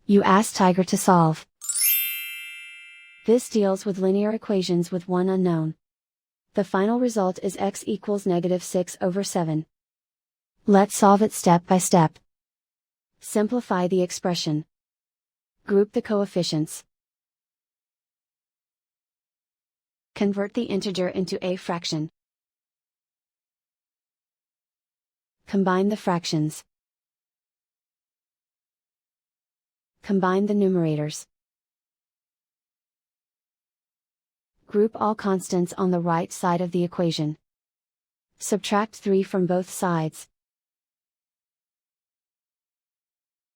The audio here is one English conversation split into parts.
You ask Tiger to solve. This deals with linear equations with one unknown. The final result is x equals -6/7. Let's solve it step by step. Simplify the expression. Group the coefficients. Convert the integer into a fraction. Combine the fractions. Combine the numerators. Group all constants on the right side of the equation. Subtract 3 from both sides.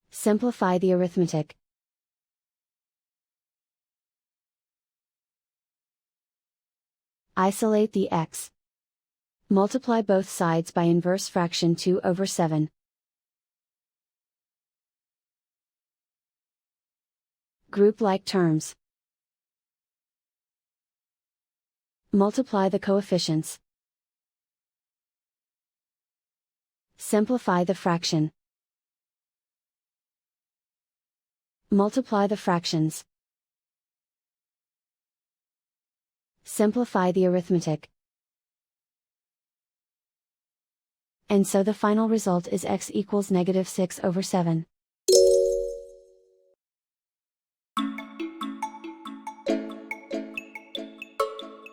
Simplify the arithmetic. Isolate the x. Multiply both sides by inverse fraction 2/7. Group like terms. Multiply the coefficients. Simplify the fraction. Multiply the fractions. Simplify the arithmetic. And so the final result is x equals -6/7.